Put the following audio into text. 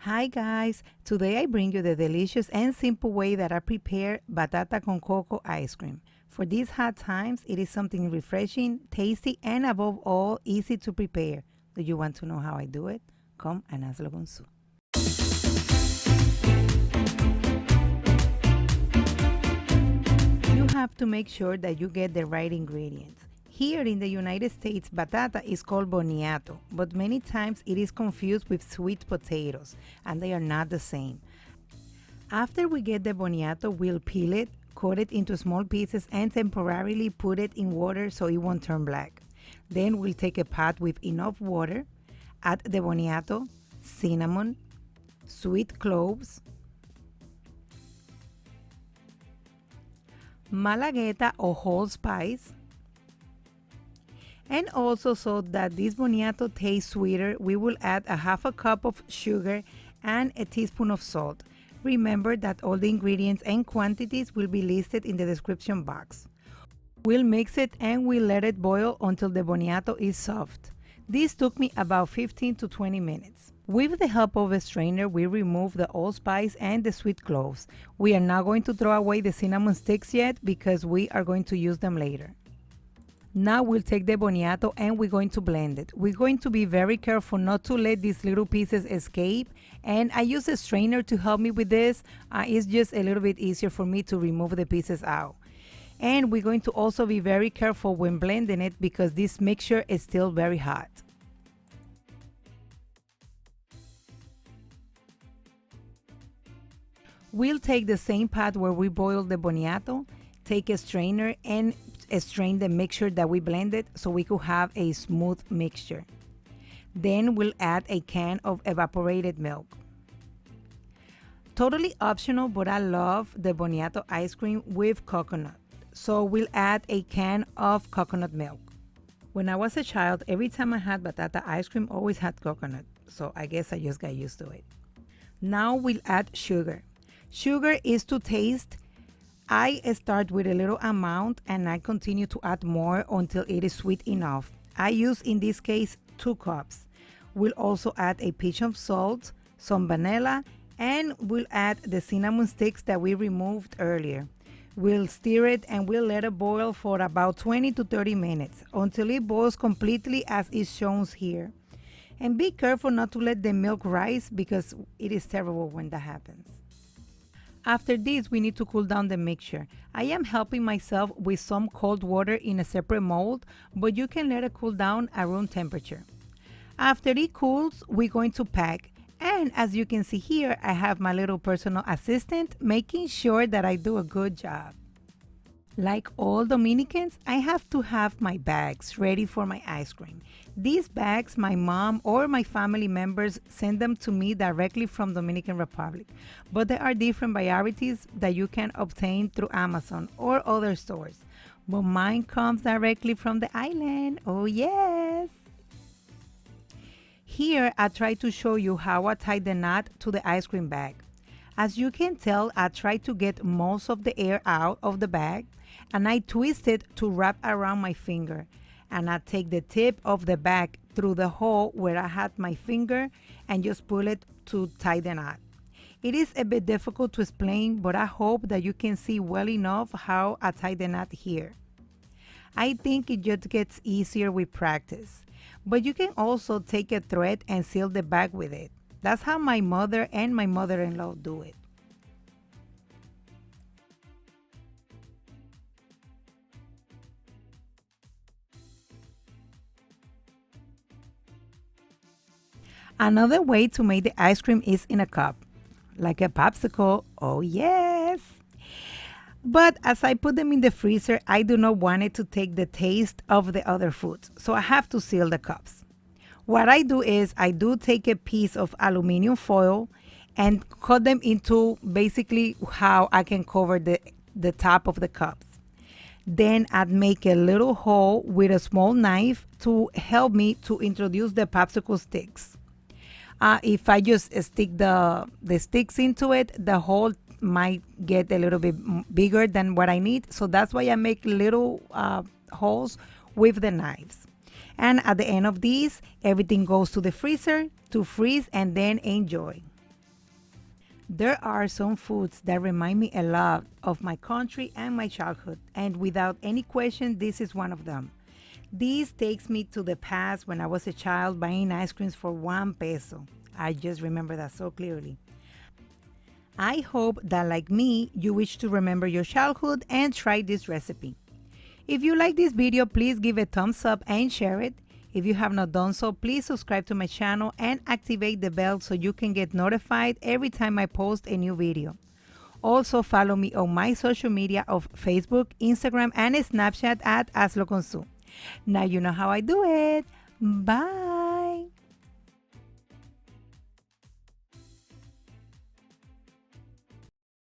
Hi guys, today I bring you the delicious and simple way that I prepare batata con coco ice cream. For these hot times, it is something refreshing, tasty, and above all, easy to prepare. Do you want to know how I do it? Come and hazlo con su. You have to make sure that you get the right ingredients. Here in the United States, batata is called boniato, but many times it is confused with sweet potatoes, and they are not the same. After we get the boniato, we'll peel it, cut it into small pieces, and temporarily put it in water so it won't turn black. Then we'll take a pot with enough water, add the boniato, cinnamon, sweet cloves, malagueta or whole spice, and also so that this boniato tastes sweeter, we will add a half a cup of sugar and a teaspoon of salt. Remember that all the ingredients and quantities will be listed in the description box. We'll mix it and we'll let it boil until the boniato is soft. This took me about 15 to 20 minutes. With the help of a strainer, we remove the allspice and the sweet cloves. We are not going to throw away the cinnamon sticks yet because we are going to use them later. Now we'll take the boniato and we're going to blend it. We're going to be very careful not to let these little pieces escape, and I use a strainer to help me with this. It's just a little bit easier for me to remove the pieces out. And we're going to also be very careful when blending it because this mixture is still very hot. We'll take the same pot where we boiled the boniato, take a strainer and strain the mixture that we blended so we could have a smooth mixture. Then we'll add a can of evaporated milk. Totally optional, but I love the boniato ice cream with coconut. So we'll add a can of coconut milk. When I was a child, every time I had batata ice cream, always had coconut. So I guess I just got used to it. Now we'll add sugar. Sugar is to taste. I start with a little amount and I continue to add more until it is sweet enough. I use in this case 2 cups. We'll also add a pinch of salt, some vanilla, and we'll add the cinnamon sticks that we removed earlier. We'll stir it and we'll let it boil for about 20 to 30 minutes until it boils completely as is shown here. And be careful not to let the milk rise because it is terrible when that happens. After this, we need to cool down the mixture. I am helping myself with some cold water in a separate mold, but you can let it cool down at room temperature. After it cools, we're going to pack. And as you can see here, I have my little personal assistant making sure that I do a good job. Like all Dominicans, I have to have my bags ready for my ice cream. These bags, my mom or my family members send them to me directly from Dominican Republic, but there are different varieties that you can obtain through Amazon or other stores. But mine comes directly from the island. Oh yes! Here I try to show you how I tie the knot to the ice cream bag. As you can tell, I try to get most of the air out of the bag and I twist it to wrap around my finger. And I take the tip of the bag through the hole where I had my finger and just pull it to tie the knot. It is a bit difficult to explain, but I hope that you can see well enough how I tie the knot here. I think it just gets easier with practice, but you can also take a thread and seal the bag with it. That's how my mother and my mother-in-law do it. Another way to make the ice cream is in a cup, like a popsicle. Oh yes! But as I put them in the freezer, I do not want it to take the taste of the other foods, so I have to seal the cups. What I do is I do take a piece of aluminum foil and cut them into basically how I can cover the top of the cups. Then I'd make a little hole with a small knife to help me to introduce the popsicle sticks. If I just stick the sticks into it, the hole might get a little bit bigger than what I need. So that's why I make little holes with the knives. And at the end of these, everything goes to the freezer to freeze and then enjoy. There are some foods that remind me a lot of my country and my childhood, and without any question, this is one of them. This takes me to the past when I was a child buying ice creams for 1 peso. I just remember that so clearly. I hope that, like me, you wish to remember your childhood and try this recipe. If you like this video, please give a thumbs up and share it. If you have not done so, please subscribe to my channel and activate the bell so you can get notified every time I post a new video. Also, follow me on my social media of Facebook, Instagram, and Snapchat at Hazlo con Su. Now you know how I do it. Bye!